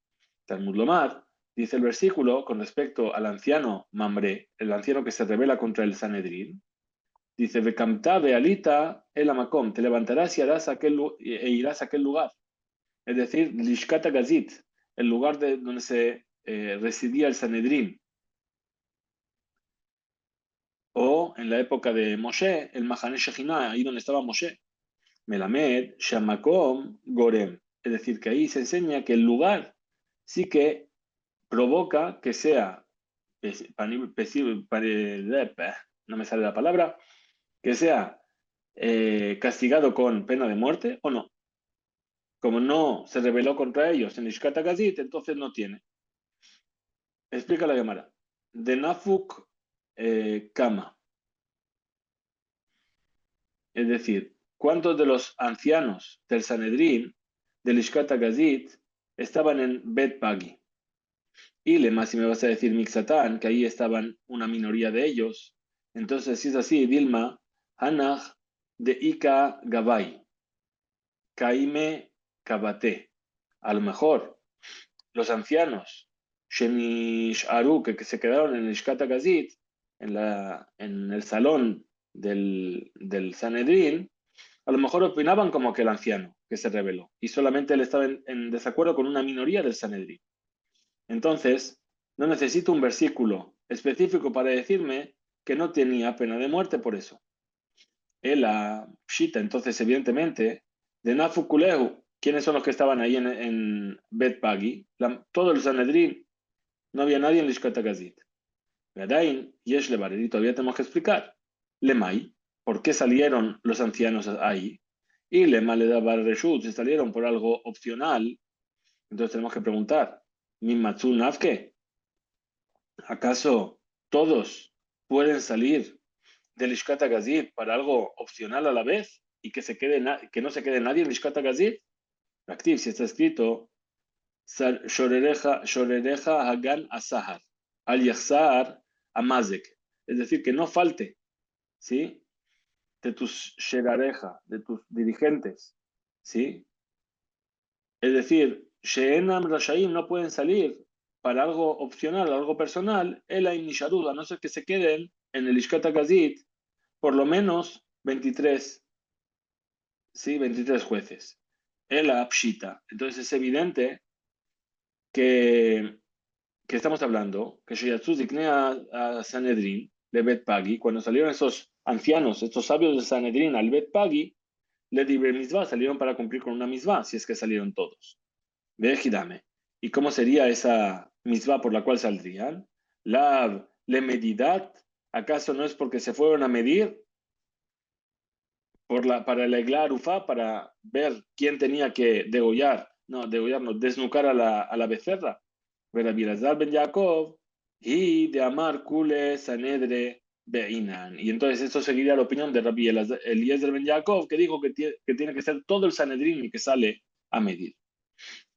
Talmud Lomar, dice el versículo con respecto al anciano Mamre, el anciano que se rebela contra el Sanedrín, dice, Vekamta bealita el amakom, te levantarás y irás a aquel lugar. Es decir, Lishkata Gazit, el lugar donde se residía el Sanedrín. O en la época de Moshe, el Mahane Shekhinah, ahí donde estaba Moshe. Melamed, Shamakom, Gorem. Es decir, que ahí se enseña que el lugar sí que provoca que sea, no me sale la palabra, que sea castigado con pena de muerte o no. Como no se rebeló contra ellos en Ishkata Gazit, entonces no tiene. Explica la Gemara. De Nafuk Kama. Es decir, ¿cuántos de los ancianos del Sanedrín, del Ishkata Gazit, estaban en Bet Pagi? Y le si me vas a decir Mixatán, que ahí estaban una minoría de ellos. Entonces, si es así, Dilma, Hanach de Ika Gabay, Kaime Kabate. A lo mejor los ancianos, Shemish Aru, que se quedaron en el Ishkata Gazit, en el salón del Sanedrín, a lo mejor opinaban como que el anciano que se rebeló y solamente él estaba en desacuerdo con una minoría del Sanedrín. Entonces, no necesito un versículo específico para decirme que no tenía pena de muerte por eso. Él, la Pshita, entonces, evidentemente, de Nafukulehu, ¿quiénes son los que estaban ahí en Bet Pagi? Todo el Sanedrín, no había nadie en Lishkata Gazit. Gadain, Yesh Levarer, y todavía tenemos que explicar. Lemay, ¿por qué salieron los ancianos ahí? Y Lema le daba Reshut, si salieron por algo opcional, entonces tenemos que preguntar, ¿Mimatsu Nafke? ¿Acaso todos pueden salir del Lishkata Gazit para algo opcional a la vez y que no se quede nadie en Lishkata Gazit? Activ, si está escrito, Shorereja Hagan Asahar, Al Yahzar Amazek. Es decir, que no falte, ¿sí? De tus Sherareja, de tus dirigentes, ¿sí? Es decir, Sheenam Rashaim no pueden salir para algo opcional, algo personal, el Nisharud, a no ser que se queden en el Ishkata Gazit por lo menos 23, ¿sí? 23 jueces. El Pshita. Entonces es evidente que, que estamos hablando que Sheyatsu digné a Sanedrin de Bet Pagi, cuando salieron esos ancianos, estos sabios de Sanedrin al Bet Pagi, le Dibre Mitzvah, salieron para cumplir con una Mitzvah, si es que salieron todos. Vejidame. ¿Y cómo sería esa misma por la cual saldrían? La medidad, ¿acaso no es porque se fueron a medir para el Egla Arufá, para ver quién tenía que degollar, no, desnucar a la becerra? Ver a Bilazar ben Jacob y de Amar Kule Sanedre Beinan. Y entonces esto seguiría la opinión de Rabbi Eliezer ben Jacob, que dijo que tiene que ser todo el Sanedrín y que sale a medir.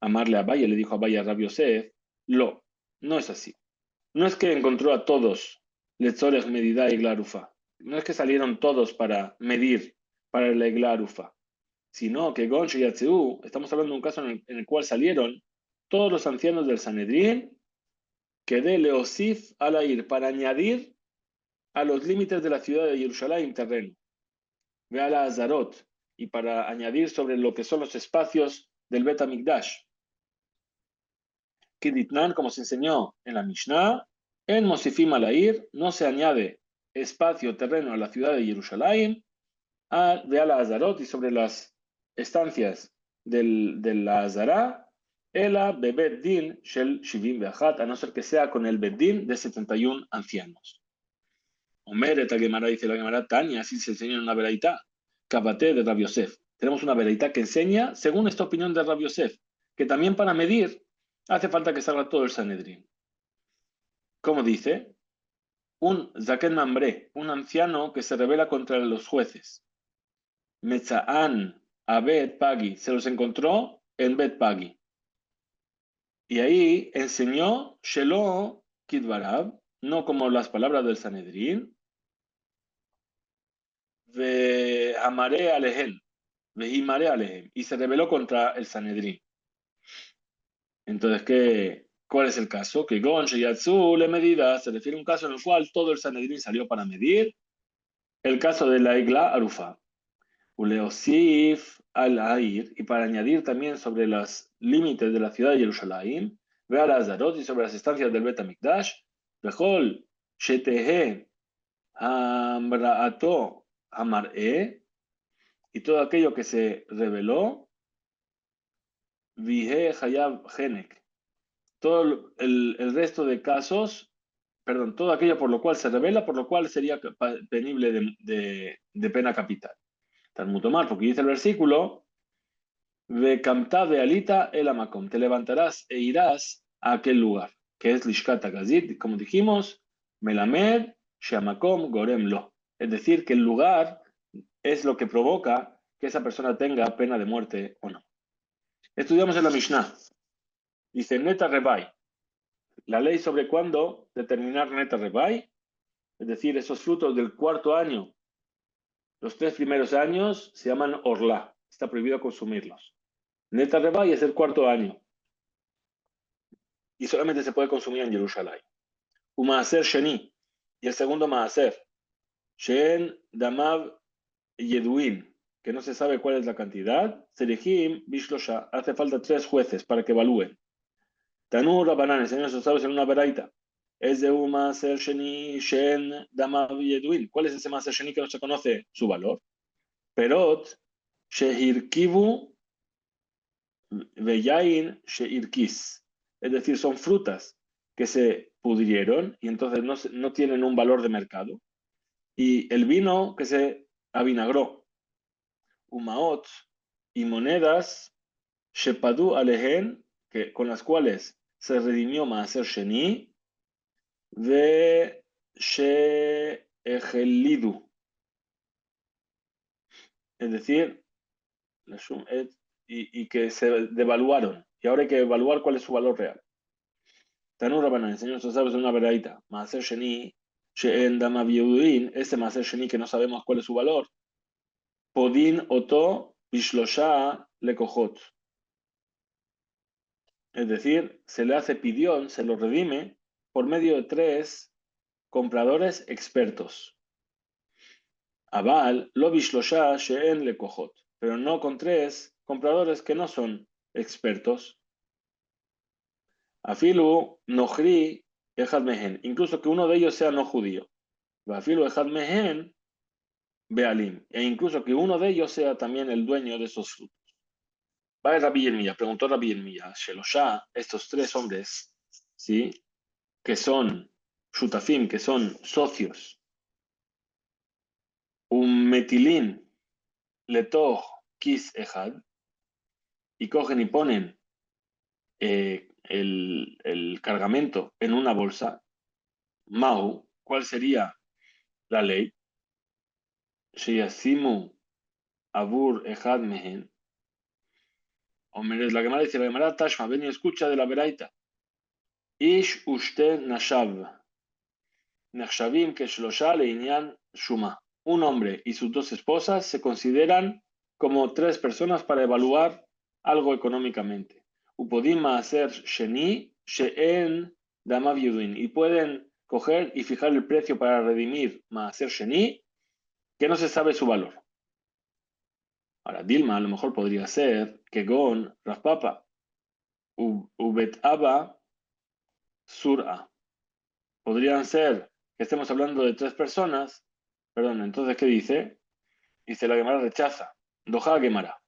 Amarle a Valle, le dijo a Valle a Rabbi Yosef, no es así. No es que encontró a todos, Letzorech, Medida y Glarufa. No es que salieron todos para medir para la Glarufa, sino que Goncho y Atzeu, estamos hablando de un caso en el cual salieron todos los ancianos del Sanedrín, que de Leosif al ir para añadir a los límites de la ciudad de Jerusalén terreno, ve a la Azarot, y para añadir sobre lo que son los espacios del Bet HaMikdash. Kiditnan, como se enseñó en la Mishnah, en Mosifim Alair no se añade espacio terreno a la ciudad de Jerusalén, de Ala Azarot y sobre las estancias de la Azara, Ela Bebet Din Shel Shivim Beachat, a no ser que sea con el Bet Din de 71 ancianos. Omer, esta Gemara dice la Gemara Tania, así se enseña en una veraitá. Kabate de Rabbi Yosef. Tenemos una veraitá que enseña, según esta opinión de Rabbi Yosef, que también para medir hace falta que salga todo el Sanedrín. ¿Cómo dice? Un Zaken Mambre, un anciano que se rebela contra los jueces. Metza'an a Bet Pagi, se los encontró en Bet Pagi. Y ahí enseñó Shelo Kidvarab, no como las palabras del Sanedrín, ve Amare Alehem, ve Himare Alehem, y se rebeló contra el Sanedrín. Entonces, ¿cuál es el caso? Que Gon Sheyatsu le medida, se refiere a un caso en el cual todo el Sanedrín salió para medir, el caso de la Igla Arufa. Uleosif al-Air, y para añadir también sobre los límites de la ciudad de Jerusalén, ve a las Azarot y sobre las estancias del Bet HaMikdash, Bechol, Shetehe, Hamraato, Hamar'e, y todo aquello que se reveló, Vihe Hayab Genek, todo el resto de casos, perdón, todo aquello por lo cual se revela, por lo cual sería penible de pena capital. Talmud Omar, porque dice el versículo, Ve camta de alita el amakom, te levantarás e irás a aquel lugar, que es Lishkat Gazit, como dijimos, Melamed, Shamakom, Gorem Lo. Es decir, que el lugar es lo que provoca que esa persona tenga pena de muerte o no. Estudiamos en la Mishnah. Dice Neta Rebai, la ley sobre cuándo determinar Neta Rebai, es decir, esos frutos del cuarto año, los 3 primeros años se llaman Orla, está prohibido consumirlos. Neta Rebai es el cuarto año y solamente se puede consumir en Jerusalén. Un Maaser Sheni, y el segundo Maaser, Shen Damav Yeduin, que no se sabe cuál es la cantidad, Serihim Bishlosha, hace falta 3 jueces para que evalúen. Tanur Rabanan, señores sabios en una veraita, es de un Maaser Sheni, Shen Damav Yeduin. ¿Cuál es ese Maaser Sheni que no se conoce su valor? Perot, Shehirkivu Veyain Sheirkis, es decir, son frutas que se pudrieron y entonces no tienen un valor de mercado. Y el vino que se avinagró, Umaot, y monedas, Shepadu Alehen, con las cuales se redimió Maaser Sheni, de Sheegelidu, es decir, y que se devaluaron. Y ahora hay que evaluar cuál es su valor real. Tanur Rabanan, enseñó sus sabios en una veraita. Maaser Sheni, She'en Dama Biuduin, ese Maaser Sheni que no sabemos cuál es su valor. Podin Oto Bishlosha Lekojot. Es decir, se le hace pidión, se lo redime por medio de 3 compradores expertos. Abal, lo Bishlosha She'en Lekojot. Pero no con 3 compradores que no son expertos. Afilu Nohri Ejad Mehen, incluso que uno de ellos sea no judío. Afilu Ejad Mehen Bealim, e incluso que uno de ellos sea también el dueño de esos frutos. Va Rabbi Yirmiyah, preguntó Rabbi Yirmiyah, Sheloshá, estos 3 hombres, ¿sí? Que son Shutafim, que son socios, un metilín, letoch, kis ejad, y cogen y ponen el cargamento en una bolsa, Mau, ¿cuál sería la ley? Sheyasimu abur ejad mehen. Hombre, la Gemara dice, la Gemara Tashma, ven y escucha de la Beraita. Ish ushte nashav. Nechshavim que shlosha leinian shuma. Un hombre y sus 2 esposas se consideran como 3 personas para evaluar algo económicamente. Upodim maaser sheni she'en damav yudin. Y pueden coger y fijar el precio para redimir maaser sheni que no se sabe su valor. Ahora, Dilma a lo mejor podría ser que Gon, Raspapa, Ubet Abba, Sur'a. Podrían ser que estemos hablando de 3 personas. Perdón, entonces, ¿qué dice? Dice la Gemara rechaza. Doja Gemara.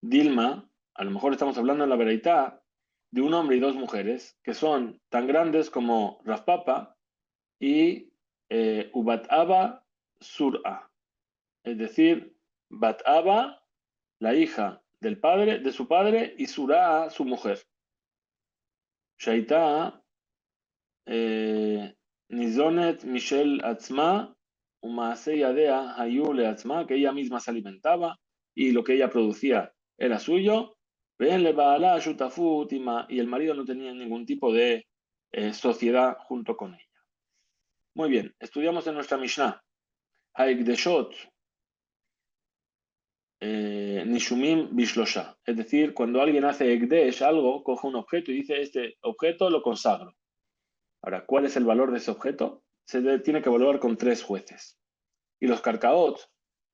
Dilma, a lo mejor estamos hablando en la veraitá de un hombre y 2 mujeres que son tan grandes como Raspapa y Ubataba sur'a. Es decir, Bataba, la hija del padre, de su padre, y Sur'a, su mujer. Shaita, Nizonet Michel Atzma, Umaase Yadea Hayu Leatzma, que ella misma se alimentaba y lo que ella producía era suyo. Ven le Baala Shutafut, y el marido no tenía ningún tipo de sociedad junto con ella. Muy bien, estudiamos en nuestra Mishnah. Haikdeshot Nishumim Bishlosha. Es decir, cuando alguien hace Ekdesh algo, coge un objeto y dice: este objeto lo consagro. Ahora, ¿cuál es el valor de ese objeto? Tiene que evaluar con 3 jueces. Y los carcaot,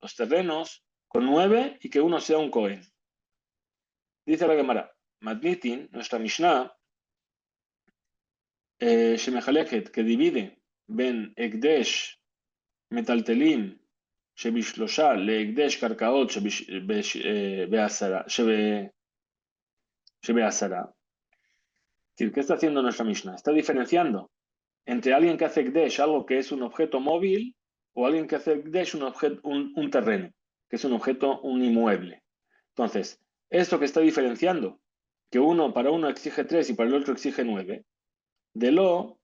los terrenos, con 9 y que uno sea un Cohen. Dice la Gemara, Matnitin, nuestra Mishnah, Shemehaleket, que divide Ben Ekdesh Metaltelim Shebishlosha le Ekdesh Karkaot Shebeasara. ¿Qué está haciendo nuestra Mishnah? Está diferenciando entre alguien que hace Ekdesh, algo que es un objeto móvil, o alguien que hace Ekdesh, un terreno, que es un objeto, un inmueble. Entonces, esto que está diferenciando, que para uno exige 3 y para el otro exige 9, de lo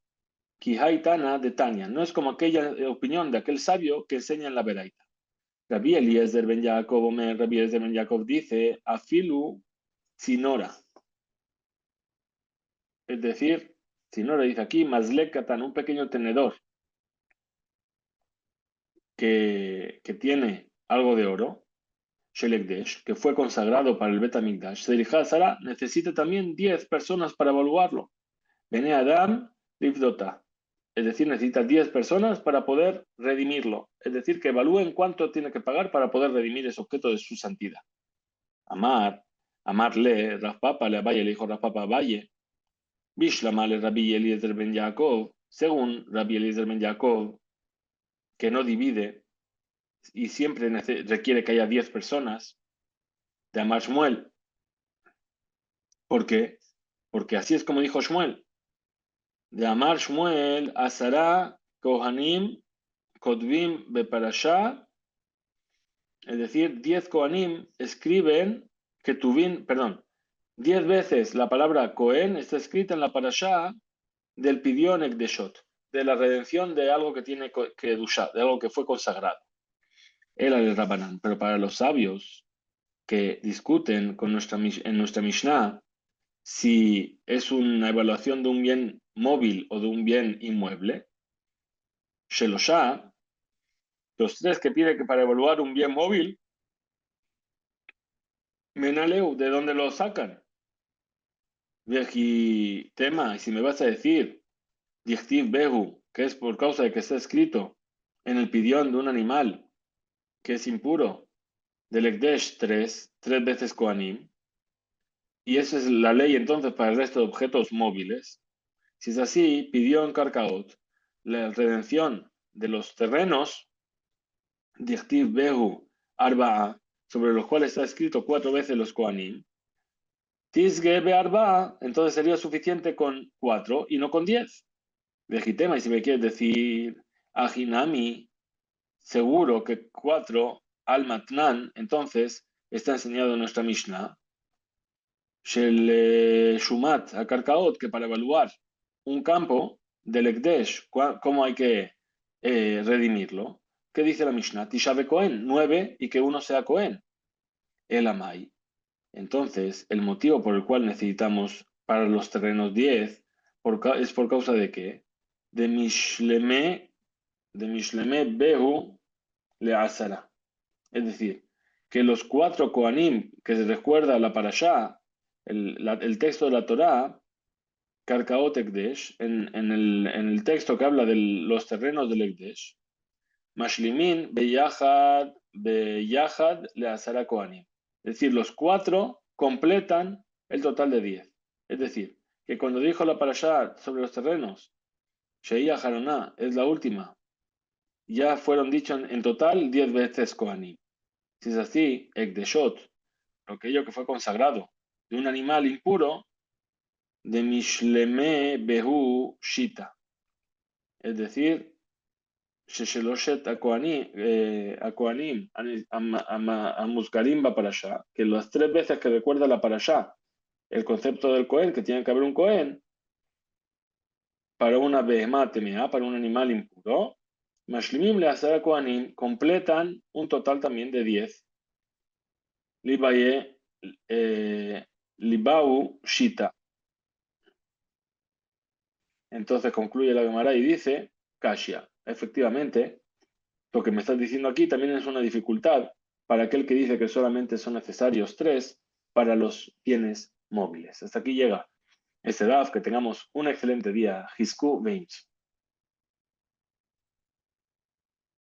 Kihai Tana de Tanya, no es como aquella opinión de aquel sabio que enseña en la Beraita. Rabbi Eliezer ben Yaakov, Rabbi Eliezer ben Yaakov dice, Afilu Sinora. Es decir, Sinora dice aquí, Mazlekatan, un pequeño tenedor que tiene algo de oro, Shelekdesh, que fue consagrado para el Bet HaMikdash, Serija Sara necesita también 10 personas para evaluarlo. Bene Adam Livdota. Es decir, necesita 10 personas para poder redimirlo. Es decir, que evalúen cuánto tiene que pagar para poder redimir ese objeto de su santidad. Amarle, Raspapa, le Abaye, le dijo Raspapa a Valle. Bishlamale Rabbi Eliezer ben Yaakov, según Rabbi Eliezer ben Yaakov, que no divide y siempre requiere que haya 10 personas, de Amar Shmuel. ¿Por qué? Porque así es como dijo Shmuel. De Amar Shmuel, Asara, Kohanim, Kodvim, Beparashá, es decir, 10 Kohanim escriben que Tuvin, perdón, 10 veces la palabra Cohen está escrita en la Parashá del Pidión Ekdeshot, de la redención de algo que tiene que dushá, de algo que fue consagrado. Era el Rabanán, pero para los sabios que discuten en nuestra Mishnah si es una evaluación de un bien móvil o de un bien inmueble, Sheloshá, los 3 que pide que para evaluar un bien móvil, Menaleu, ¿de dónde lo sacan? Veji tema, y si me vas a decir, Dichtiv Behu, que es por causa de que está escrito en el pidión de un animal que es impuro, del Ekdesh 3 veces Koanim, y esa es la ley entonces para el resto de objetos móviles. Si es así, pidió en Karkaot la redención de los terrenos, Dichtiv Behu Arba'a, sobre los cuales está escrito 4 veces los Koanim, Tisge Be Arba'a, entonces sería suficiente con 4 y no con 10. Vejitema, y si me quieres decir Ajinami, seguro que 4 al Matnan, entonces está enseñado en nuestra Mishnah, Shel Shumat a Karkaot, que para evaluar un campo del Ekdesh, cómo hay que redimirlo. ¿Qué dice la Mishnah? Tishabe Cohen, 9 y que uno sea Cohen. El Amai. Entonces, el motivo por el cual necesitamos para los terrenos 10 es por causa de qué? De Mishleme Behu le Asara. Es decir, que los 4 Koanim que se recuerda la Parashá, el texto de la Torá, Karkaot Ekdesh, en el texto que habla de los terrenos del Ekdesh, Mashlimin Beyahad le Asara Koanim. Es decir, los 4 completan el total de 10. Es decir, que cuando dijo la Parashá sobre los terrenos, Sheia Haroná es la última, ya fueron dichos en total 10 veces Koanim. Si es así, Ekdeshot, aquello que fue consagrado de un animal impuro, de Mishleme Behu Shita. Es decir, Shesheloshet Akoanim Amuzkarim va para allá, que las 3 veces que recuerda la para allá el concepto del Cohen, que tiene que haber un Cohen, para una behemá temeá, para un animal impuro, Mashlimim le hacer Kohanim, completan un total también de 10. Libaye, Libau Shita. Entonces concluye la Gemara y dice, Kashia, efectivamente, lo que me estás diciendo aquí también es una dificultad para aquel que dice que solamente son necesarios 3 para los bienes móviles. Hasta aquí llega este DAF, que tengamos un excelente día. Hisku Veins.